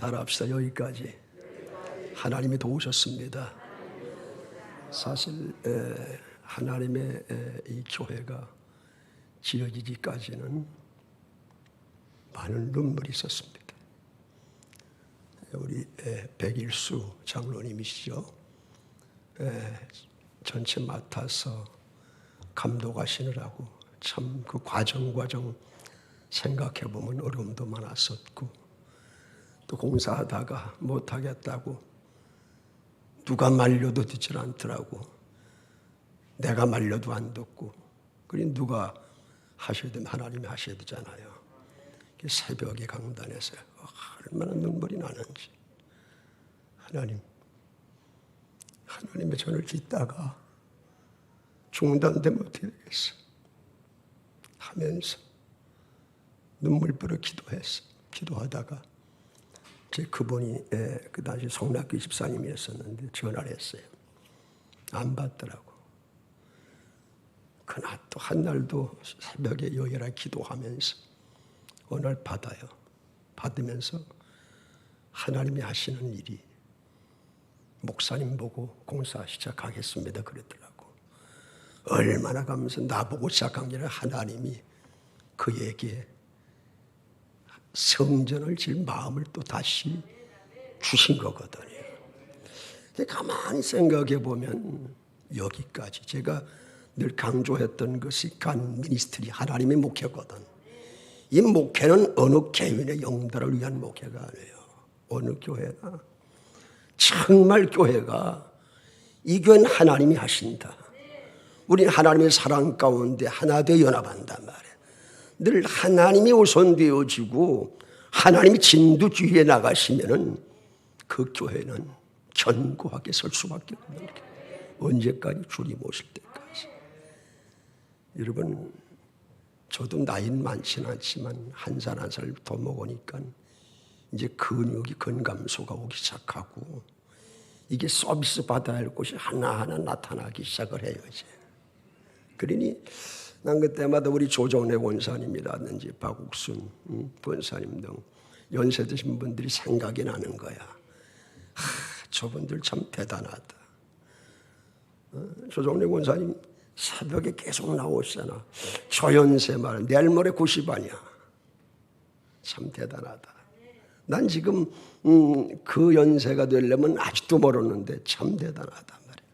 따라합시다. 여기까지 하나님이 도우셨습니다. 사실 하나님의 이 교회가 지어지기까지는 많은 눈물이 있었습니다. 우리 백일수 장로님이시죠. 전체 맡아서 감독하시느라고 참 그 과정 생각해 보면 어려움도 많았었고, 또 공사하다가 못하겠다고 누가 말려도 듣질 않더라고. 내가 말려도 안 듣고. 그러니 누가 하셔야 되면 하나님이 하셔야 되잖아요. 새벽에 강단에서 얼마나 눈물이 나는지. 하나님의 전을 짓다가 중단되면 어떻게 되겠어 하면서 눈물 뿌려 기도하다가 그분이 그 당시 송락교 집사님이었었는데 전화를 했어요. 안 받더라고. 그날 또 한날도 새벽에 여혈하게 기도하면서 어느 날 받아요. 받으면서 하나님이 하시는 일이 목사님 보고 공사 시작하겠습니다 그랬더라고. 얼마나 가면서 나보고 시작한 게 아니라 하나님이 그에게 성전을 질 마음을 또 다시 주신 거거든요. 가만히 생각해 보면 여기까지 제가 늘 강조했던 것이 간 미니스트리 하나님의 목회거든. 이 목회는 어느 개인의 영달을 위한 목회가 아니에요. 어느 교회나 정말 교회가 이 교회는 하나님이 하신다. 우리는 하나님의 사랑 가운데 하나 되어 연합한단 말이에요. 늘 하나님이 우선되어지고 하나님이 진두지휘에 나가시면은 그 교회는 견고하게 설 수밖에 없는 게 언제까지 주님 오실 때까지. 여러분, 저도 나이는 많지는 않지만 한 살 한 살 더 먹으니까 이제 근육이 근감소가 오기 시작하고 이게 서비스 받아야 할 곳이 하나하나 나타나기 시작을 해요 이제. 그러니 난 그때마다 우리 조정래 권사님이라든지 박욱순 권사님 등 연세 드신 분들이 생각이 나는 거야. 저분들 참 대단하다. 조정래 권사님 새벽에 계속 나오시잖아. 저 연세 말 내일 모레 90 아니야. 참 대단하다. 난 지금 그 연세가 되려면 아직도 멀었는데 참 대단하단 말이야.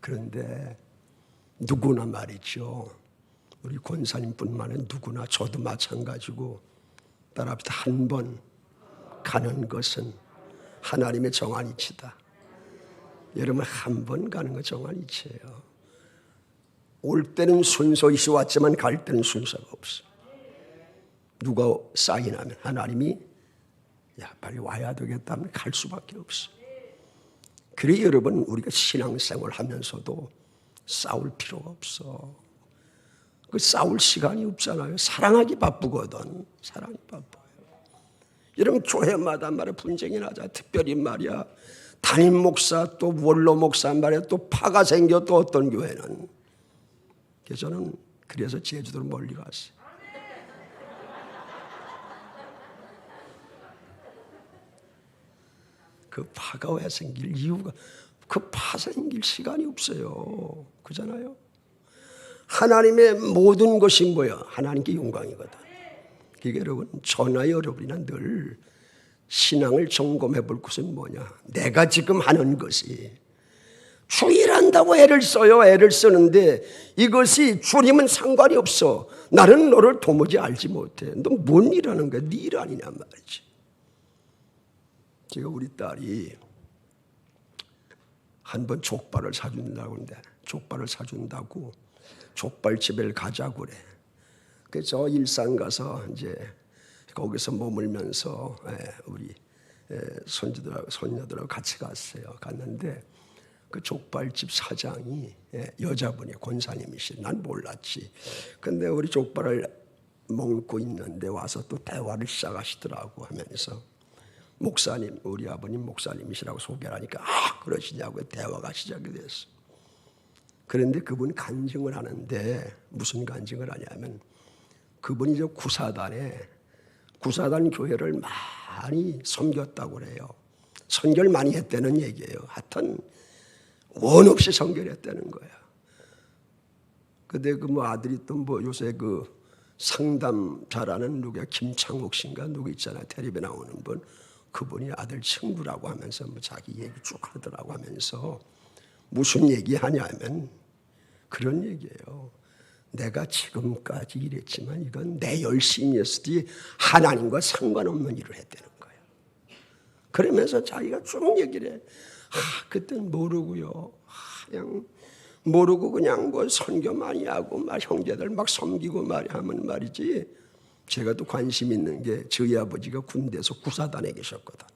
그런데 누구나 말이죠. 우리 권사님뿐만 아니라 누구나 저도 마찬가지고 따라합시다. 한 번 가는 것은 하나님의 정한이치다. 여러분 한 번 가는 건 정한이치예요. 올 때는 순서이시 왔지만 갈 때는 순서가 없어. 누가 사인하면 하나님이 야 빨리 와야 되겠다면 갈 수밖에 없어. 그래 여러분 우리가 신앙생활 하면서도 싸울 필요가 없어. 그 싸울 시간이 없잖아요. 사랑하기 바쁘거든. 사랑이 바빠요. 여러분 교회마다 말이야 분쟁이 나자. 특별히 말이야 담임 목사 또 원로 목사 말이야 또 파가 생겨 또 어떤 교회는. 그래서 저는 그래서 제주도로 멀리 갔어요. 그 파가 왜 생길 이유가 그 파 생길 시간이 없어요. 그잖아요. 하나님의 모든 것이 뭐야? 하나님께 영광이거든. 그게 여러분 저나 여러분이나 늘 신앙을 점검해 볼 것은 뭐냐? 내가 지금 하는 것이 주일한다고 애를 써요. 애를 쓰는데 이것이 주님은 상관이 없어. 나는 너를 도무지 알지 못해. 너 뭔 일하는 거야? 네 일 아니냐 말이지. 제가 우리 딸이 한 번 족발을 사준다고 하는데 족발을 사준다고 족발집을 가자고 그래. 그래서 일산 가서 이제 거기서 머물면서 우리 손녀들하고 같이 갔어요. 갔는데 그 족발집 사장이 여자분이 권사님이시. 난 몰랐지. 근데 우리 족발을 먹고 있는데 와서 또 대화를 시작하시더라고 하면서 목사님, 우리 아버님 목사님이시라고 소개를 하니까 그러시냐고 대화가 시작이 됐어. 그런데 그분이 간증을 하는데 무슨 간증을 하냐면 그분이 저 구사단에 구사단 교회를 많이 섬겼다고 그래요. 선교를 많이 했다는 얘기예요. 하여튼 원 없이 선교를 했다는 거야. 근데 그 뭐 아들이 또 뭐 요새 그 상담 잘하는 누가 김창욱 씨인가 누구 있잖아요. 텔레비에 나오는 분. 그분이 아들 친구라고 하면서 뭐 자기 얘기 쭉 하더라고 하면서 무슨 얘기 하냐면 그런 얘기예요. 내가 지금까지 이랬지만 이건 내 열심이었으니 하나님과 상관없는 일을 했다는 거예요. 그러면서 자기가 쭉 얘기를 해. 그땐 모르고요. 그냥 모르고 그냥 뭐 선교 많이 하고 막 형제들 막 섬기고 하면 말이지. 제가 또 관심 있는 게 저희 아버지가 군대에서 구사단에 계셨거든.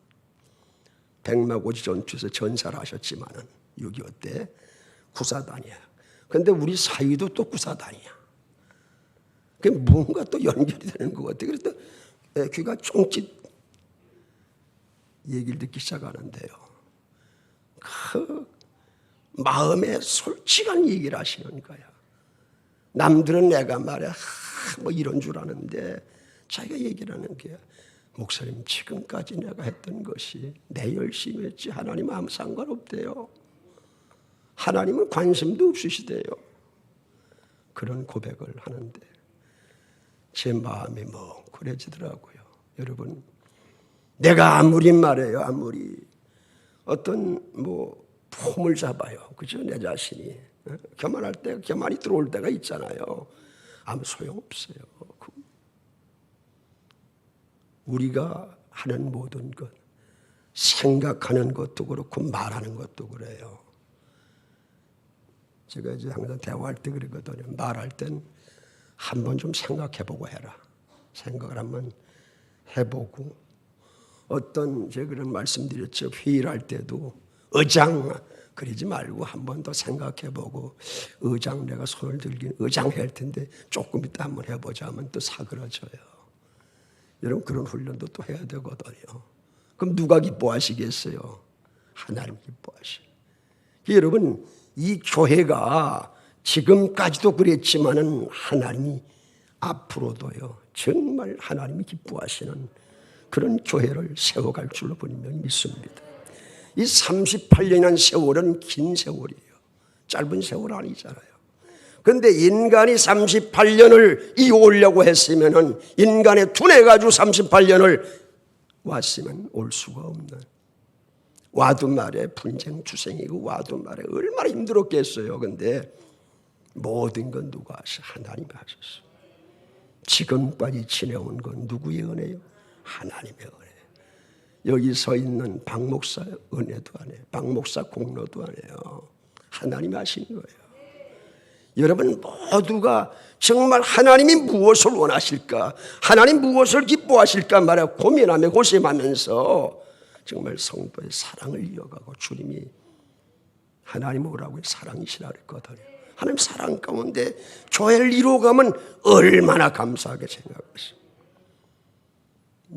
백마고지 전투에서 전사를 하셨지만은 6.25 때 구사단이야. 근데 우리 사위도 또 구사단이야. 그게 뭔가 또 연결이 되는 것 같아. 그래서 귀가 쫑짓 얘기를 듣기 시작하는데요. 그 마음에 솔직한 얘기를 하시는 거야. 남들은 내가 말이야 뭐 이런 줄 아는데 자기가 얘기를 하는 게 목사님 지금까지 내가 했던 것이 내 열심히 했지 하나님 아무 상관없대요. 하나님은 관심도 없으시대요. 그런 고백을 하는데 제 마음이 멍그레지더라고요. 여러분 내가 아무리 말해요. 아무리 어떤 뭐 폼을 잡아요. 그죠? 내 자신이 교만할 때 교만이 들어올 때가 있잖아요. 아무 소용없어요. 우리가 하는 모든 것 생각하는 것도 그렇고 말하는 것도 그래요. 제가 이제 항상 대화할 때 그러거든요. 말할 땐 한번 좀 생각해보고 해라. 생각을 한번 해보고 어떤 제가 그런 말씀드렸죠. 회의를 할 때도 의장 그러지 말고 한 번 더 생각해보고 의장 내가 손을 들긴 의장 할 텐데 조금 이따 한번 해보자 하면 또 사그러져요. 여러분 그런 훈련도 또 해야 되거든요. 그럼 누가 기뻐하시겠어요? 하나님 기뻐하시. 여러분 이 교회가 지금까지도 그랬지만은 하나님이 앞으로도요 정말 하나님이 기뻐하시는 그런 교회를 세워갈 줄로 분명히 믿습니다. 이 38년이라는 세월은 긴 세월이에요. 짧은 세월 아니잖아요. 그런데 인간이 38년을 이어오려고 했으면은 인간의 두뇌 가지고 38년을 왔으면 올 수가 없는 와도 말에 분쟁 투쟁이고 와도 말에 얼마나 힘들었겠어요. 그런데 모든 건 누가 하셔? 하나님이 하셨어요. 지금까지 지내온 건 누구의 은혜요? 하나님의 은혜. 여기 서 있는 박 목사 은혜도 안 해요. 박 목사 공로도 안 해요. 하나님이 하신 거예요. 여러분 모두가 정말 하나님이 무엇을 원하실까? 하나님 무엇을 기뻐하실까 말이야 고민하며 고심하면서 정말 성도의 사랑을 이어가고 주님이 하나님 오라고 사랑이시라 그랬거든요. 하나님 사랑 가운데 교회를 이루어가면 얼마나 감사하게 생각하시오.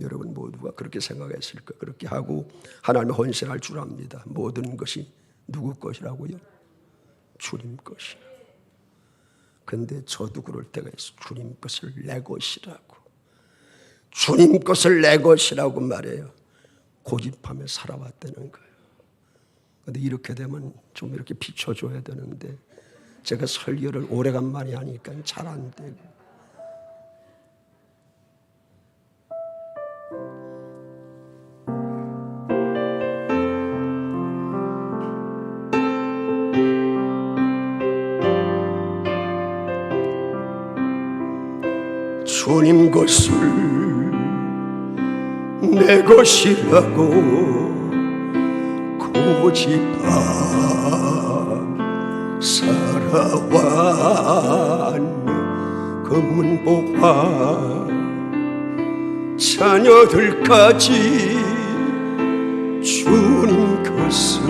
여러분 모두가 그렇게 생각했을 거예요. 그렇게 하고 하나님의 헌신할 줄 압니다. 모든 것이 누구 것이라고요? 주님 것이라. 근데 저도 그럴 때가 있어. 주님 것을 내 것이라고. 주님 것을 내 것이라고 말해요. 고집하며 살아왔다는 거예요. 근데 이렇게 되면 좀 이렇게 비춰줘야 되는데 제가 설교를 오래간만에 하니까 잘 안 되고 주님 것을 내 것이라고 고집하 살아왔네. 금은보화 자녀들까지 주님 것을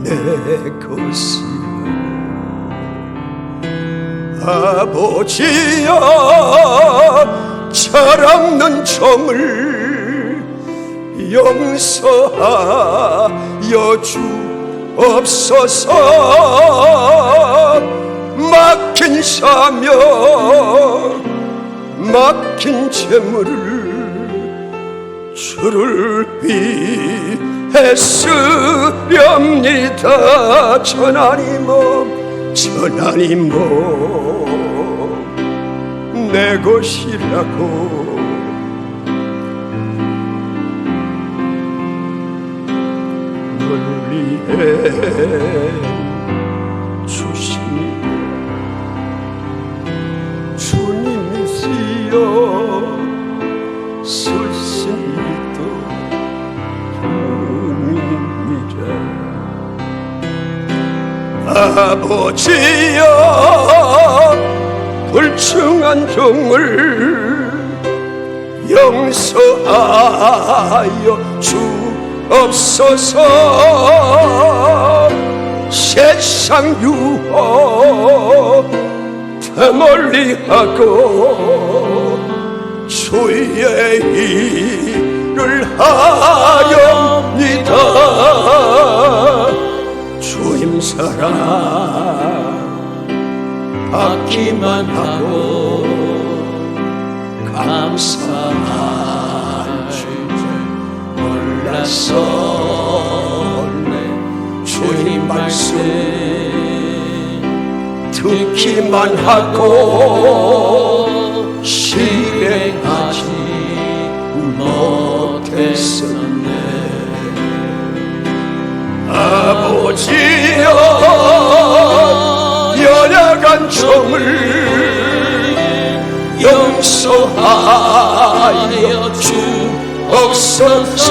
내 것이라고 아버지여 철없는 종을 용서하여 주옵소서. 막힌 사명 막힌 재물을 주를 위해 쓰렵니다. 전하님 내 것이라고 널 위해 주시니 주님이시여 쓸쓸히도 주님이라. 아버지여 불충한 종을 용서하여 주옵소서. 세상 유혹 되멀리하고 주의 일을 하렵니다. 주님 사랑 받기만 하고 감사할 줄 몰랐었네. 주님 말씀 듣기만 하고 실행하지 못했었네. 아버지여 연약한 종을 용서하여 주옵소서.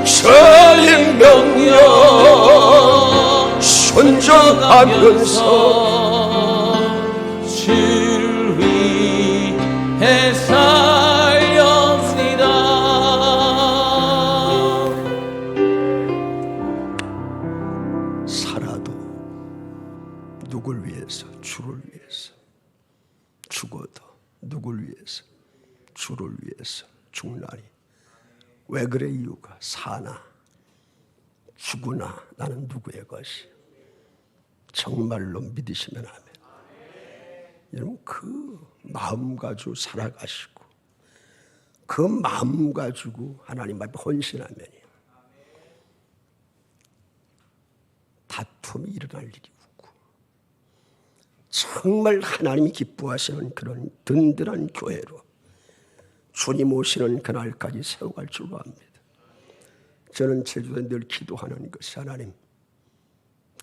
주의 명령 순종하면서 주를 위해 살렵시다. 살아도 누굴 위해서? 주를 위해서. 죽어도 누굴 위해서? 주를 위해서 죽나니. 왜 그래? 이유가 사나 죽으나 나는 누구의 것이? 정말로 믿으시면 아멘. 여러분 그 마음 가지고 살아가시고 그 마음 가지고 하나님 앞에 헌신하면요 다툼이 일어날 일이 없고 정말 하나님이 기뻐하시는 그런 든든한 교회로 주님 오시는 그날까지 세워갈 줄로 압니다. 저는 제주도에 늘 기도하는 것이 하나님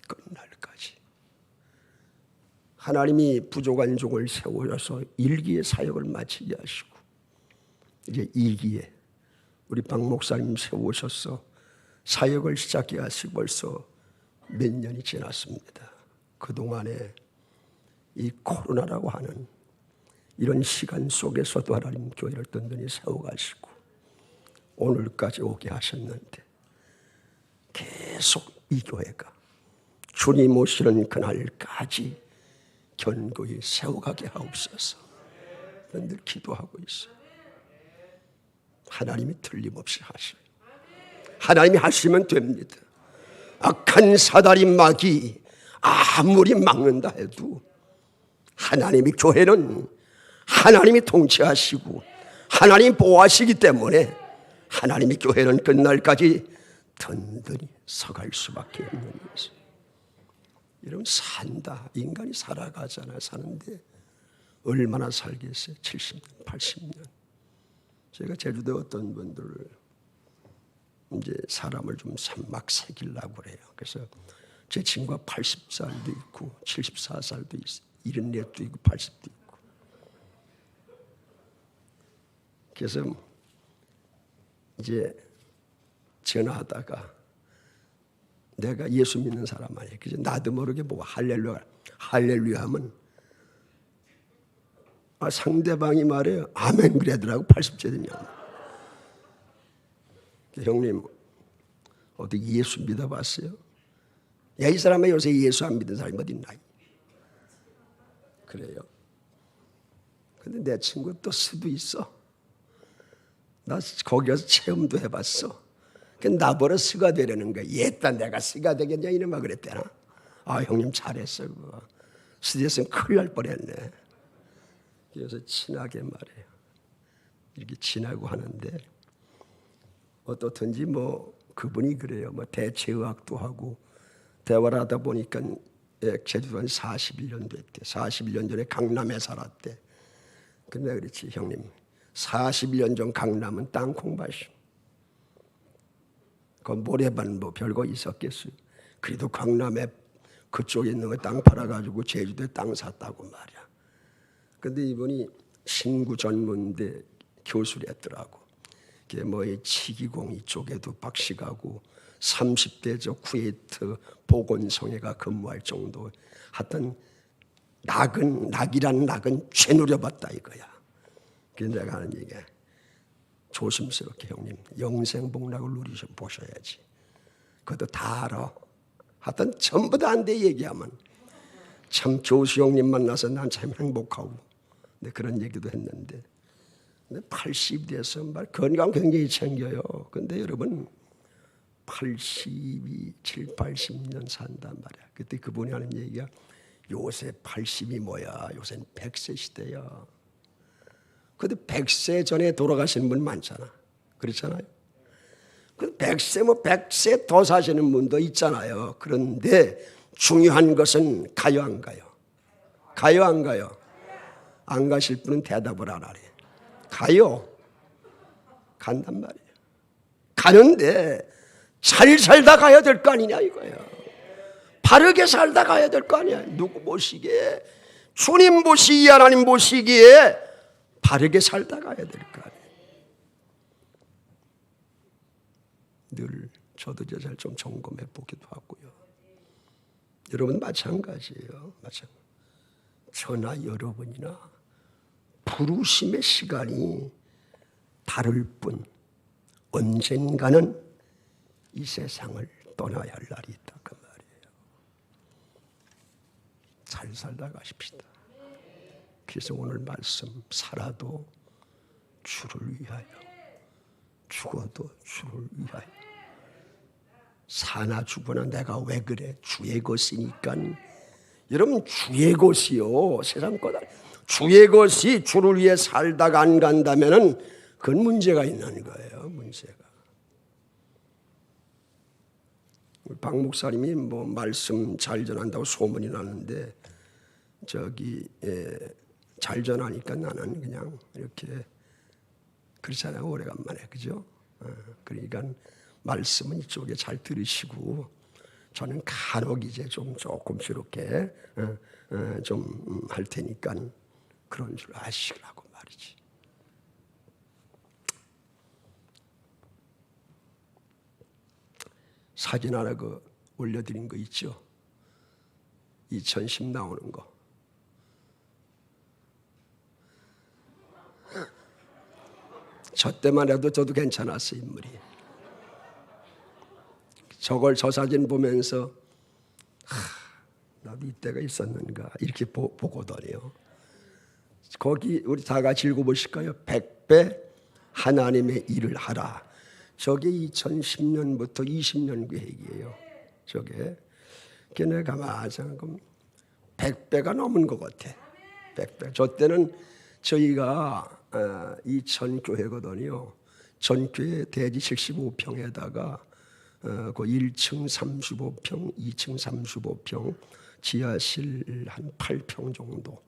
끝날까지 하나님이 부족한 종을 세우셔서 1기의 사역을 마치게 하시고 이제 2기에 우리 박 목사님 세우셔서 사역을 시작해 하시고 벌써 몇 년이 지났습니다. 그동안에 이 코로나라고 하는 이런 시간 속에서도 하나님 교회를 든든히 세워가시고 오늘까지 오게 하셨는데 계속 이 교회가 주님 오시는 그날까지 견고히 세워가게 하옵소서. 늘 기도하고 있어요. 하나님이 틀림없이 하셔요. 하나님이 하시면 됩니다. 악한 사다리 막이 아무리 막는다 해도 하나님이 교회는 하나님이 통치하시고 하나님이 보호하시기 때문에 하나님이 교회는 끝날까지 든든히 서갈 수밖에 없는 것이에요. 여러분 산다. 인간이 살아가잖아요. 사는데 얼마나 살겠어요? 70년, 80년. 제가 제주도 어떤 분들을 이제 사람을 좀 막 새기려고 그래요. 그래서 제 친구가 80살도 있고 74살도 있어요. 74도 있고 80도 있고. 그래서 이제 전화하다가 내가 예수 믿는 사람 아니에요. 그래서 나도 모르게 보고 할렐루야 하면 상대방이 말해요. 아멘 그러더라고. 80세 되면. 형님 어떻게 예수 믿어봤어요? 야, 이 사람은 요새 예수 안 믿는 사람이 어디 있나? 그래요. 근데 내 친구 또 수도 있어. 나 거기 가서 체험도 해봤어. 나보러 스가 되려는 거야. 얘따 내가 스가 되겠냐 이놈아 그랬대나. 아 형님 잘했어 그거. 스됐으면 큰일 날 뻔했네. 그래서 친하게 말해요. 이렇게 지나고 하는데 어떻든지 뭐 그분이 그래요. 뭐 대체의학도 하고 대화를 하다 보니까 제주도 한 41년 됐대. 41년 전에 강남에 살았대. 근데 그렇지 형님 41년 전 강남은 땅콩밭이 그 모래반 뭐 별거 있었겠어요. 그래도 강남에 그쪽에 있는 거 땅 팔아가지고 제주도에 땅 샀다고 말이야. 근데 이분이 신구 전문대 교수랬더라고. 그게 뭐 이 치기공 이쪽에도 박식하고 30대 저 쿠웨이트 보건성애가 근무할 정도. 하여튼 낙이란 낙은 죄누려봤다 이거야. 그래서 내가 하는 얘기야. 조심스럽게 형님 영생복락을 누리셔보셔야지. 그것도 다 알아. 하여튼 전부 다 안 돼 얘기하면. 참 교수 형님 만나서 난 참 행복하고 그런 얘기도 했는데 80 돼서 말 건강 굉장히 챙겨요. 근데 여러분 82, 7, 80년 산단 말이야. 그때 그분이 하는 얘기가 요새 80이 뭐야. 요새는 100세 시대야. 근데 100세 전에 돌아가시는 분 많잖아. 그렇잖아요. 그 100세 뭐 100세 더 사시는 분도 있잖아요. 그런데 중요한 것은 가요 안 가요? 가요 안 가요? 안 가실 분은 대답을 안 하래. 가요. 간단 말이에요. 가는데 잘 살다 가야 될 거 아니냐 이거야. 바르게 살다 가야 될 거 아니야. 누구 보시기에 주님 보시기에 하나님 보시기에 바르게 살다 가야 될 거 아니에요. 늘 저도 잘 좀 점검해 보기도 하고요. 여러분 마찬가지예요. 저나 여러분이나 부르심의 시간이 다를 뿐 언젠가는 이 세상을 떠나야 할 날이 있다 그 말이에요. 잘 살다 가십시다. 그래서 오늘 말씀 살아도 주를 위하여 죽어도 주를 위하여. 사나 죽거나 내가 왜 그래? 주의 것이니까. 여러분 주의 것이요 세상 거다. 주의 것이 주를 위해 살다가 안 간다면은 그건 문제가 있는 거예요. 문제가. 박 목사님이 뭐 말씀 잘 전한다고 소문이 나는데 잘 전하니까 나는 그냥 이렇게 그렇잖아요. 오래간만에 그죠? 그러니까 말씀은 이쪽에 잘 들으시고 저는 간혹 이제 조금씩 이렇게 좀 할 테니까 그런 줄 아시라고 말이지. 사진 하나 올려드린 거 있죠? 2010 나오는 거. 저 때만 해도 저도 괜찮았어 인물이. 저 사진 보면서 나도 이때가 있었는가 이렇게 보거든요. 거기 우리 다 같이 읽어보실까요? 100배 하나님의 일을 하라. 저게 2010년부터 20년 계획이에요. 저게 걔네가 가만 100배가 넘은 것 같아. 100배. 저 때는 저희가 2000교회거든요. 전교회 대지 75평에다가 그 1층 35평, 2층 35평, 지하실 한 8평 정도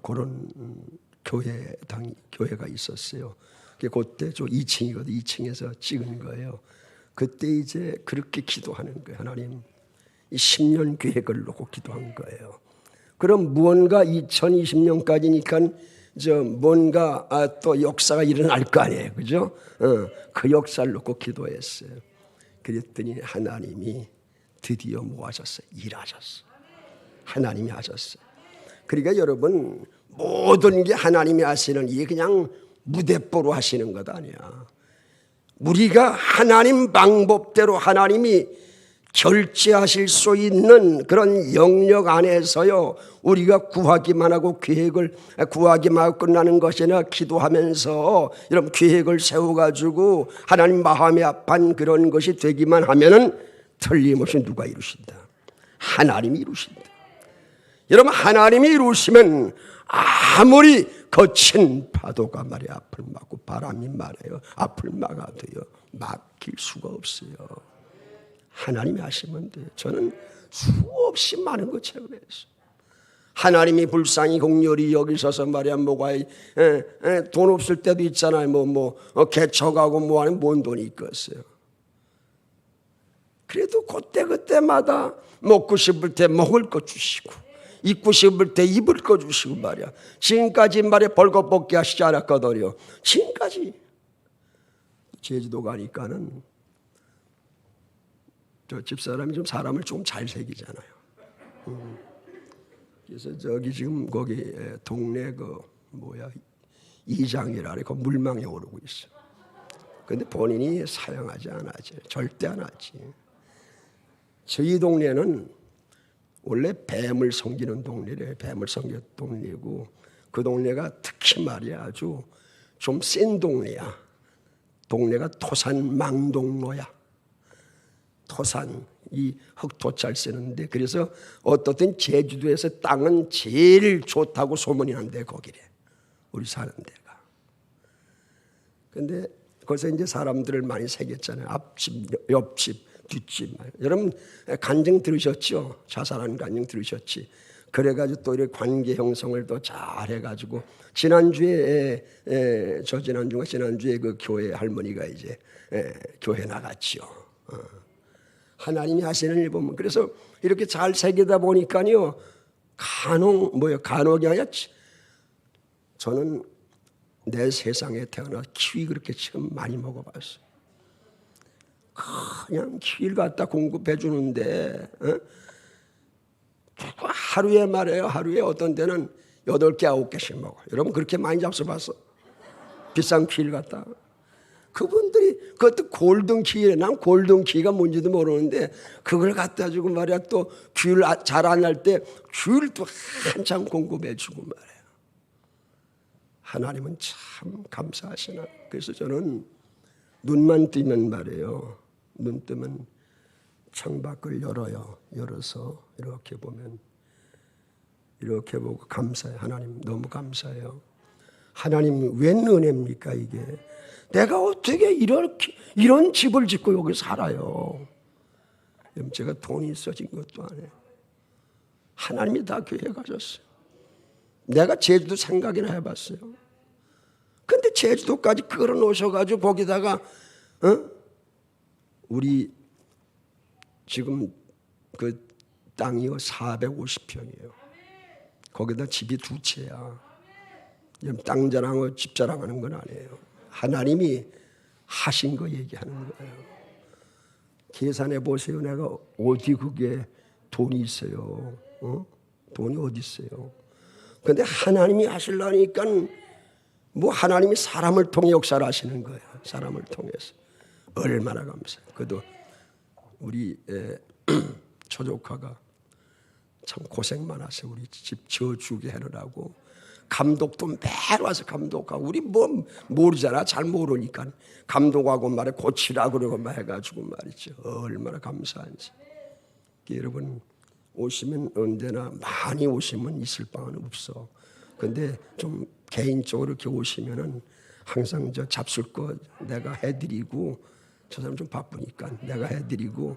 그런 교회가 있었어요. 그때 저 2층이거든. 2층에서 찍은 거예요. 그때 이제 그렇게 기도하는 거예요. 하나님, 이 10년 계획을 놓고 기도한 거예요. 그럼 무언가 2020년까지니까 뭔가 또 역사가 일어날 거 아니에요, 그죠? 그 역사를 놓고 기도했어요. 그랬더니 하나님이 드디어 뭐 하셨어요? 일하셨어요. 하나님이 하셨어요. 그러니까 여러분 모든 게 하나님이 하시는 이게 그냥 무대뽀로 하시는 것 아니야. 우리가 하나님 방법대로 하나님이 결제하실 수 있는 그런 영역 안에서요 우리가 구하기만 하고 구하기만 하고 끝나는 것이 아니라 기도하면서 여러분 계획을 세워가지고 하나님 마음에 합한 그런 것이 되기만 하면은 틀림없이 누가 이루신다? 하나님이 이루신다. 여러분, 하나님이 이루시면 아무리 거친 파도가 말이야 앞을 막고 바람이 말해요 앞을 막아도요 막힐 수가 없어요. 하나님이 하시면 돼요. 저는 수없이 많은 거 체험했어요. 하나님이 불쌍히 공렬히 여기서서 말이야 뭐가 돈 없을 때도 있잖아요. 개척하고 뭐하는 뭔 돈이 있겠어요. 그래도 그때마다 먹고 싶을 때 먹을 거 주시고 입고 싶을 때 입을 거 주시고 말이야. 지금까지 말이야 벌거벗게 하시지 않았거든요. 지금까지. 제주도 가니까는 저 집사람이 좀 사람을 좀 잘 새기잖아요. 그래서 저기 지금 거기 동네 이장이라 그래. 그 물망에 오르고 있어. 근데 본인이 사용하지 않았지. 절대 안 하지. 저희 동네는 원래 뱀을 섬기는 동네래. 뱀을 섬기는 동네고 그 동네가 특히 말이야 아주 좀 센 동네야. 동네가 토산 망동로야. 토산 이 흙토 잘 쓰는데 그래서 어떻든 제주도에서 땅은 제일 좋다고 소문이 난대 거기래. 우리 사는 데가. 근데 거기서 이제 사람들을 많이 새겼잖아요. 앞집, 옆집, 뒷집. 여러분 간증 들으셨죠? 자살한 간증 들으셨지? 그래가지고 또 이렇게 관계 형성을 더 잘해가지고 지난주에 지난주에 그 교회 할머니가 이제 교회 나갔지요. 하나님이 하시는 일 보면 그래서 이렇게 잘 새기다 보니까요 간혹이 아니라 저는 내 세상에 태어나 키위 그렇게 처음 많이 먹어봤어요. 그냥 키위를 갖다 공급해 주는데 하루에 말이에요. 하루에 어떤 데는 8개 9개씩 먹어. 여러분 그렇게 많이 잡숴봤어? 비싼 키위를 갖다. 그분들이 그것도 골든 키위래. 난 골든 키위가 뭔지도 모르는데 그걸 갖다 주고 말이야 또 귤 잘 안 날 때 귤도 한참 공급해 주고 말이야. 하나님은 참 감사하시나. 그래서 저는 눈만 뜨면 말이에요. 눈 뜨면 창밖을 열어서 이렇게 보면 이렇게 보고 감사해요. 하나님 너무 감사해요. 하나님 웬 은혜입니까 이게. 내가 어떻게 이런 집을 짓고 여기 살아요. 제가 돈이 있어진 것도 아니에요. 하나님이 다 교회 가셨어요. 내가 제주도 생각이나 해봤어요. 근데 제주도까지 끌어놓으셔가지고 거기다가 우리 지금 그 땅이요 450평이에요. 거기다 집이 2채야. 땅 자랑하고 집 자랑하는 건 아니에요. 하나님이 하신 거 얘기하는 거예요. 계산해 보세요. 내가 어디 그게 돈이 있어요. 돈이 어디 있어요. 그런데 하나님이 하시려니까 뭐 하나님이 사람을 통해 역사를 하시는 거예요. 사람을 통해서. 얼마나 감사해요. 그래도 우리 처조카가 참 고생 많았어요. 우리 집 지어주게 하느라고. 감독도 매일 와서 감독하고 우리 뭐 모르잖아. 잘 모르니까 감독하고 말해 고치라고 그러고 말 해가지고 말이죠. 얼마나 감사한지. 여러분 오시면 언제나 많이 오시면 있을 방은 없어. 근데 좀 개인적으로 이렇게 오시면은 항상 저 잡술 거 내가 해드리고 저 사람 좀 바쁘니까 내가 해드리고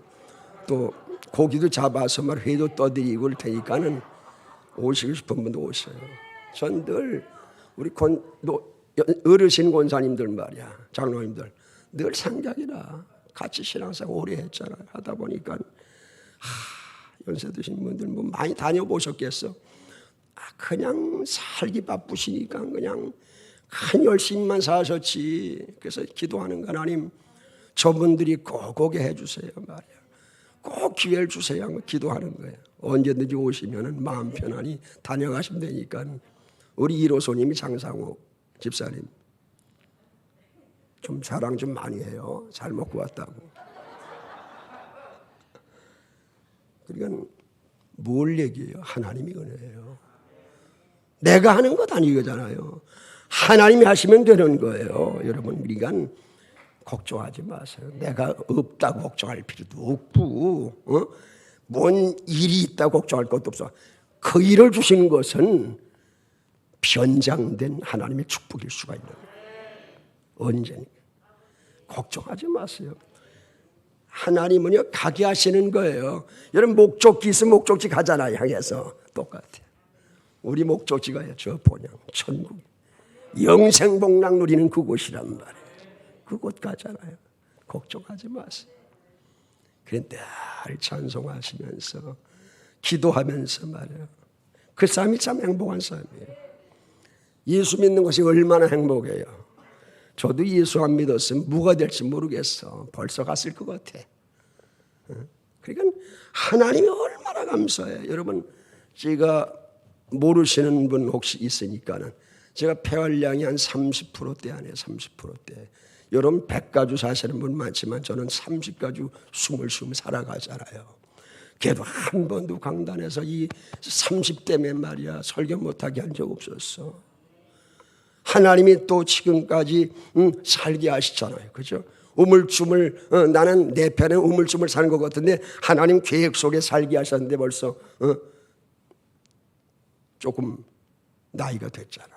또 고기도 잡아서 말 회도 떠드리고 그럴 테니까는 오시고 싶은 분도 오셔요. 전 늘 우리 어르신 권사님들 말이야 장로님들 늘 생각이라 같이 신앙생활 오래 했잖아요. 하다 보니까 연세 드신 분들 뭐 많이 다녀보셨겠어. 그냥 살기 바쁘시니까 그냥 한 열심히만 사셨지. 그래서 기도하는 거 하나님 저분들이 꼭 오게 해주세요 말이야. 꼭 기회를 주세요 하고 기도하는 거예요. 언제든지 오시면 마음 편안히 다녀가시면 되니까. 우리 1호손님이 장상호 집사님 좀 자랑 좀 많이 해요. 잘 먹고 왔다고. 그러니까 뭘 얘기해요? 하나님이 은혜예요. 내가 하는 것 아니잖아요. 하나님이 하시면 되는 거예요. 여러분 우리가 걱정하지 마세요. 내가 없다고 걱정할 필요도 없고 뭔 일이 있다고 걱정할 것도 없어. 그 일을 주신 것은 변장된 하나님의 축복일 수가 있는 거예요. 언제니? 걱정하지 마세요. 하나님은요, 가게 하시는 거예요. 여러분, 목적지 있으면 목적지 가잖아요. 향해서. 똑같아요. 우리 목적지가 저 본향, 천국. 영생복락 누리는 그곳이란 말이에요. 그곳 가잖아요. 걱정하지 마세요. 그래 늘 찬송하시면서 기도하면서 말이에요. 그 삶이 참 행복한 삶이에요. 예수 믿는 것이 얼마나 행복해요. 저도 예수 안 믿었으면 뭐가 될지 모르겠어. 벌써 갔을 것 같아. 그러니까 하나님이 얼마나 감사해요. 여러분, 제가 모르시는 분 혹시 있으니까는 제가 폐활량이 한 30%대 안에 30%대. 여러분 100가주 사시는 분 많지만 저는 30가주 숨을 살아가잖아요. 그래도 한 번도 강단에서 이 30대면 말이야 설교 못하게 한 적 없었어. 하나님이 또 지금까지 살게 하시잖아요. 그죠? 우물쭈물 나는 내 편에 우물쭈물 사는 것 같은데 하나님 계획 속에 살게 하셨는데 벌써 조금 나이가 됐잖아요.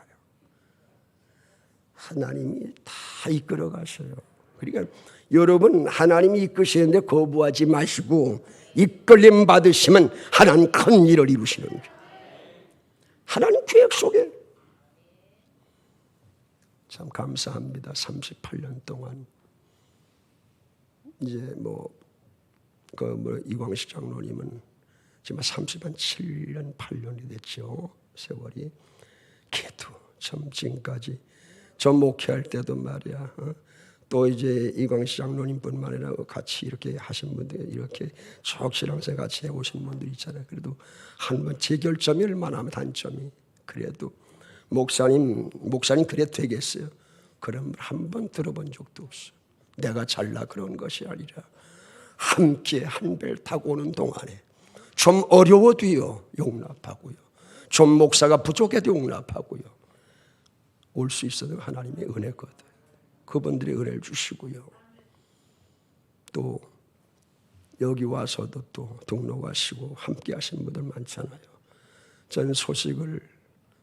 하나님이 다 이끌어 가셔요. 그러니까 여러분 하나님이 이끄시는데 거부하지 마시고 이끌림 받으시면 하나님 큰 일을 이루시는 거예요. 하나님 계획 속에 참 감사합니다. 38년 동안 이제 이광식 장로님은 지금 37년 8년이 됐죠. 세월이. 걔도 참 지금까지 저 목회할 때도 말이야. 또 이제 이광식 장로님뿐만 아니라 같이 이렇게 하신 분들, 이렇게 적신앙생 같이 해오신 분들 있잖아요. 그래도 한 번 제 결점이 얼마나 하면 단점이. 그래도 목사님 그래 되겠어요. 그런 말 한 번 들어본 적도 없어. 내가 잘나 그런 것이 아니라 함께 한 배 타고 오는 동안에 좀 어려워도요 용납하고요. 좀 목사가 부족해도 용납하고요. 올 수 있어도 하나님의 은혜거든. 그분들의 은혜를 주시고요. 또 여기 와서도 또 등록하시고 함께 하신 분들 많잖아요. 전 소식을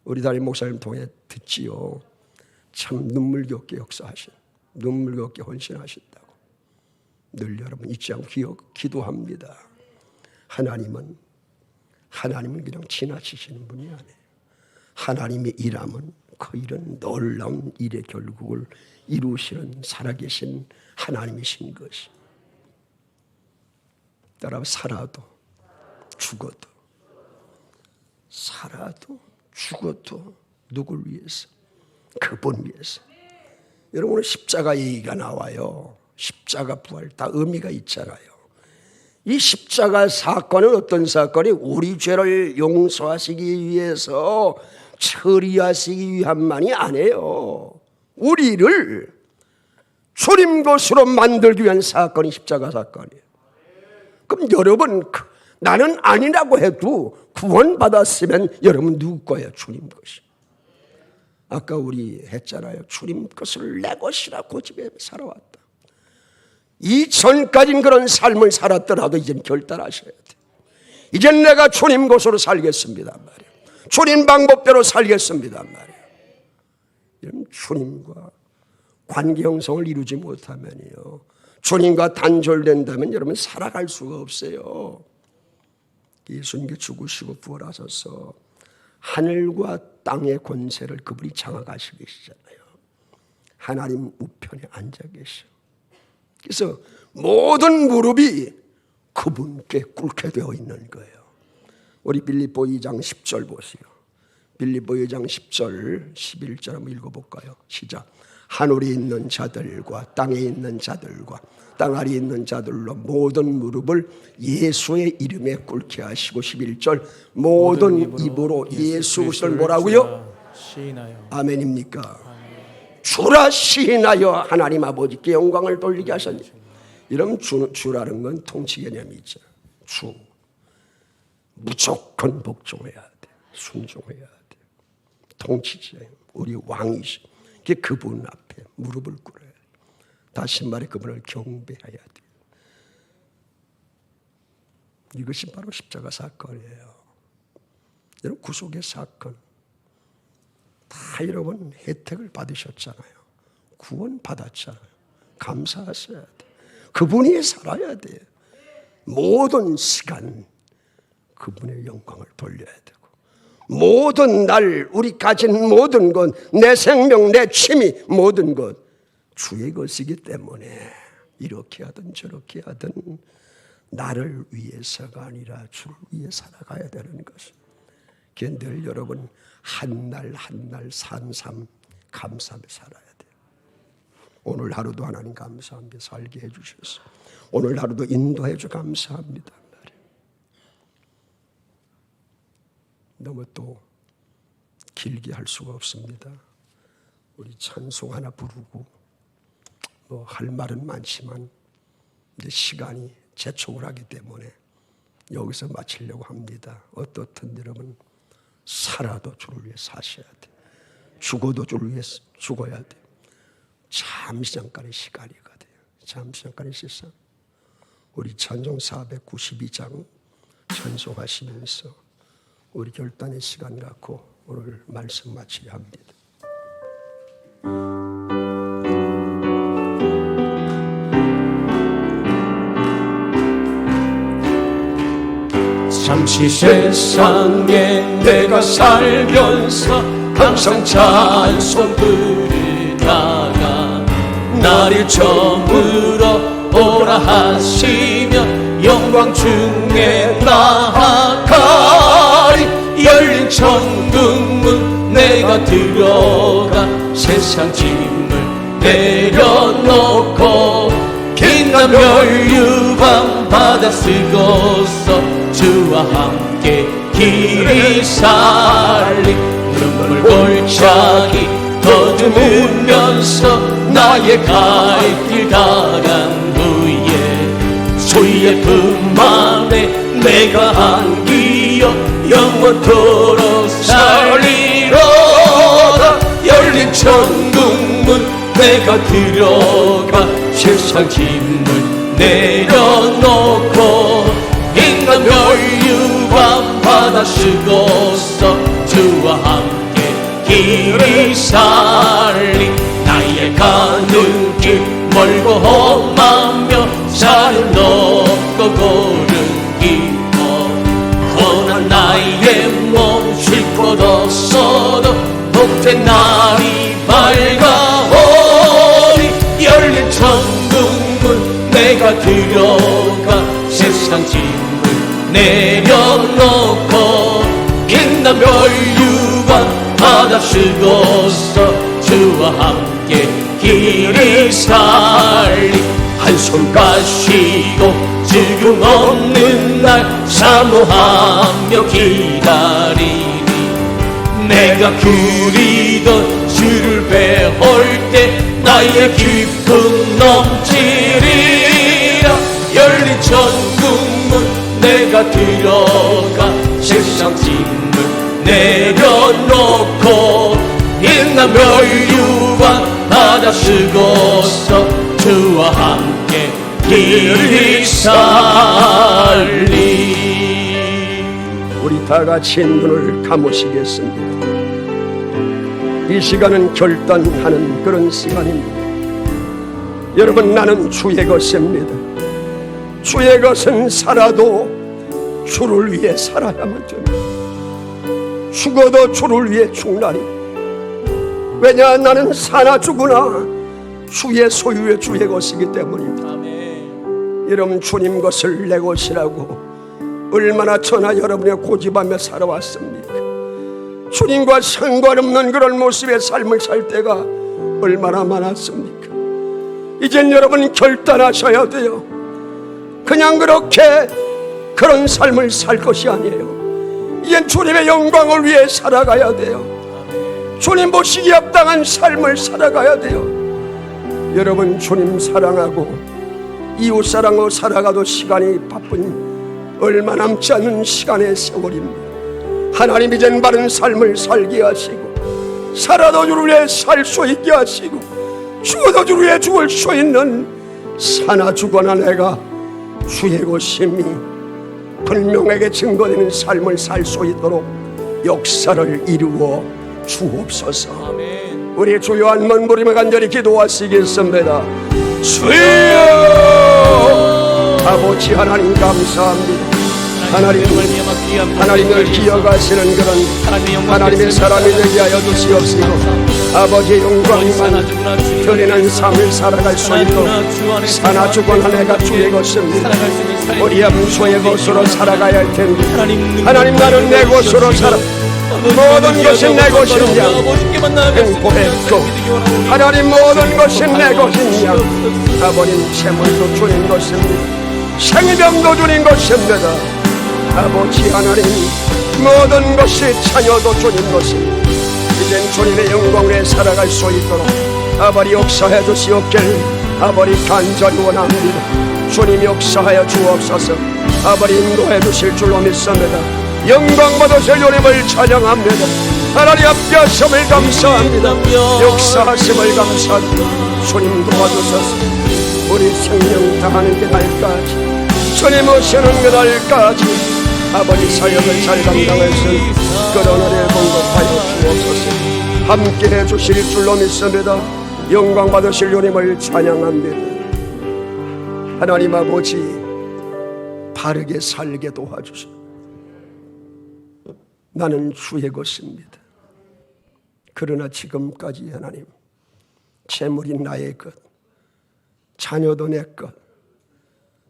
우리 담임 목사님 통해 듣지요. 참 눈물겹게 역사하신, 눈물겹게 헌신하신다고. 늘 여러분 잊지 않고 기도합니다. 하나님은 그냥 지나치시는 분이 아니에요. 하나님의 일함은 그 일은 놀라운 일의 결국을 이루시는 살아계신 하나님이신 것이. 따라 살아도 죽어도 누굴 위해서? 그분 위해서. 여러분 오늘 십자가 얘기가 나와요. 십자가 부활 다 의미가 있잖아요. 이 십자가 사건은 어떤 사건이 우리 죄를 용서하시기 위해서 처리하시기 위함만이 아니에요. 우리를 주님 것으로 만들기 위한 사건이 십자가 사건이에요. 그럼 여러분 나는 아니라고 해도 구원받았으면 여러분 누구 거예요? 주님 것이. 아까 우리 했잖아요. 주님 것을 내 것이라 고집에 살아왔다. 이전까진 그런 삶을 살았더라도 이젠 결단하셔야 돼. 이젠 내가 주님 것으로 살겠습니다 말이에요. 주님 방법대로 살겠습니다 말이에요. 여러분 주님과 관계 형성을 이루지 못하면요, 주님과 단절된다면 여러분 살아갈 수가 없어요. 예수님께 죽으시고 부활하셔서 하늘과 땅의 권세를 그분이 장악하시고 계시잖아요. 하나님 우편에 앉아 계셔. 그래서 모든 무릎이 그분께 꿇게 되어 있는 거예요. 우리 빌립보 2장 10절 보세요. 빌립보 2장 10절 11절 한번 읽어볼까요? 시작. 하늘에 있는 자들과 땅에 있는 자들과 땅 아래에 있는 자들로 모든 무릎을 예수의 이름에 꿇게 하시고 11절 모든 입으로 예수 그리스도를 뭐라고요? 시인하여. 아멘입니까? 아멘. 주라 시인하여 하나님 아버지께 영광을 돌리게 하셨니. 이런 주라는 건 통치 개념이 있죠. 주 무조건 복종해야 돼. 순종해야 돼. 통치자 우리 왕이시. 그분 앞에 무릎을 꿇어야 돼. 다시 말해 그분을 경배해야 돼. 이것이 바로 십자가 사건이에요. 여러분, 구속의 사건 다 여러분 혜택을 받으셨잖아요. 구원 받았잖아요. 감사하셔야 돼. 그분이 살아야 돼요. 모든 시간 그분의 영광을 돌려야 되고, 모든 날 우리 가진 모든 것, 내 생명, 내 취미, 모든 것 주의 것이기 때문에 이렇게 하든 저렇게 하든 나를 위해서가 아니라 주를 위해 살아가야 되는 것입니다. 늘 여러분 한 날 한 날 산 삶 감사하며 살아야 돼요. 오늘 하루도 하나님 감사하며 살게 해주셔서 오늘 하루도 인도해 주 감사합니다. 너무 또 길게 할 수가 없습니다. 우리 찬송 하나 부르고 뭐 할 말은 많지만 이제 시간이 재촉을 하기 때문에 여기서 마치려고 합니다. 어떻든 여러분 살아도 주를 위해 사셔야 돼요. 죽어도 주를 위해 죽어야 돼요. 잠시 잠깐의 시간이거든요. 잠시 잠깐의 시간. 우리 찬송 492장 찬송하시면서 우리 결단의 시간 갖고 오늘 말씀 마치려 합니다. 잠시 세상에 내가 살면서 항상 찬송 부르다가 나를 저물어 오라 하시며 영광 중에 나아가리. 열린 천국문 내가 들어가 세상 짐을 내려놓고 긴난 멸류관 받아 쓰고서 주와 함께 길이 살리. 눈물 골짜기 더듬으면서 나의 갈 길 다간 후에 주의 품 안에 내가 안기어 영원토록 살리로다. 열린 천국문 내가 들어가 세상 짐을 내려놓고 인간 멸류관 받아 쓰고서 주와 함께 길이 살리. 나의 가는 길 멀고 험하며 산을 넘고 고른 길 고난 나의 몸 쉴곳 없어도 복된 날이 밝아오니. 열린 천국문 내가 들어가 세상 짐을 내려놓고 빛난 멸류관 받아 쓰고서 주와 함께 길이 살리. 한숨 가시고 지금 없는 날 사모하며 기다리니 내가 그리던 주를 배울 때 나의 기쁨 넘치리라. 열린 천국문 내가 들어가 세상 짐을 내려놓고 인난 멸류관 받아 쓰고서 주와 함께 길이 살리. 우리 다 같이 눈을 감으시겠습니다. 이 시간은 결단하는 그런 시간입니다. 여러분, 나는 주의 것입니다. 주의 것은 살아도 주를 위해 살아야만 됩니다. 죽어도 주를 위해 죽나니. 왜냐, 나는 사나 죽으나 주의 소유의 주의 것이기 때문입니다. 아멘. 여러분, 주님 것을 내 것이라고 얼마나 저나 여러분이 고집하며 살아왔습니까? 주님과 상관없는 그런 모습의 삶을 살 때가 얼마나 많았습니까? 이젠 여러분 결단하셔야 돼요. 그냥 그렇게 그런 삶을 살 것이 아니에요. 이젠 주님의 영광을 위해 살아가야 돼요. 주님 보시기에 합당한 삶을 살아가야 돼요. 여러분, 주님 사랑하고 이웃 사랑하고 살아가도 시간이 바쁜 얼마 남지 않은 시간의 세월입니다. 하나님 이젠 바른 삶을 살게 하시고 살아도 주를 위해 살 수 있게 하시고 죽어도 주를 위해 죽을 수 있는 사나 죽어나 내가 주의 것임이 분명하게 증거되는 삶을 살 수 있도록 역사를 이루어 주옵소서. 아멘. 우리 주여 한번 부르며 간절히 기도하시겠습니다. 주여 아버지 하나님 감사합니다. 하나님을 기억하시는 그런 하나님의 사람이 되게 하여 주시옵시고 아버지의 영광만 드리는 삶을 살아갈 수 있도록 사나 죽은 한 해가 주의 것입니다. 우리 암소의 것으로 살아가야 할 텐데 하나님 나는 내 것으로 살아 모든 것이 내 것이냐 행복했고 하나님 모든 것이 내 것이냐 아버님 재물도 주님 것입니다. 생명도 주님 것입니다. 아버지 하나님 모든 것이 자녀도 주님 것입니다. 이젠 주님의 영광에 살아갈 수 있도록 아버지 역사해 주시옵길 아버지 간절히 원합니다. 주님 역사하여 주옵소서. 아버지 인도해 주실 줄로 믿습니다. 영광 받으실 주님을 찬양합니다. 하나님 앞에 하심을 감사합니다. 역사하심을 감사합니다. 주님 도와주소서. 우리 생명 다하는 그날까지 주님 오시는 그날까지 아버지 사역을 잘 감당할 수 있는 그런 은혜를 공급하여 주옵소서. 함께해 주실 줄로 믿습니다. 영광 받으실 주님을 찬양합니다. 하나님 아버지 바르게 살게 도와주시오. 나는 주의 것입니다. 그러나 지금까지 하나님 재물이 나의 것, 자녀도 내 것,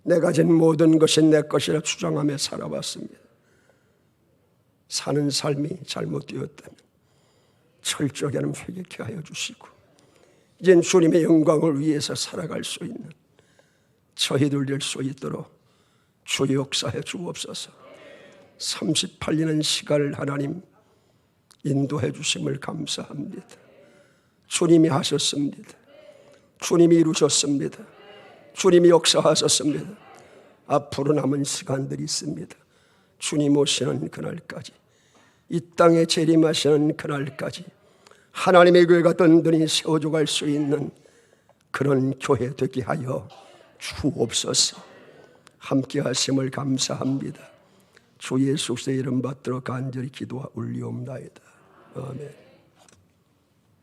내 가진 모든 것이 내 것이라 주장하며 살아왔습니다. 사는 삶이 잘못되었다면 철저하게는 회개케 하여 주시고 이젠 주님의 영광을 위해서 살아갈 수 있는 저희들 될 수 있도록 주 역사해 주옵소서. 38년의 시간을 하나님 인도해 주심을 감사합니다. 주님이 하셨습니다. 주님이 이루셨습니다. 주님이 역사하셨습니다. 앞으로 남은 시간들이 있습니다. 주님 오시는 그날까지 이 땅에 재림하시는 그날까지 하나님의 교회가 든든히 세워져갈 수 있는 그런 교회 되게 하여 주옵소서. 함께 하심을 감사합니다. 주 예수의 이름 받들어 간절히 기도하 올리옵나이다. 아멘.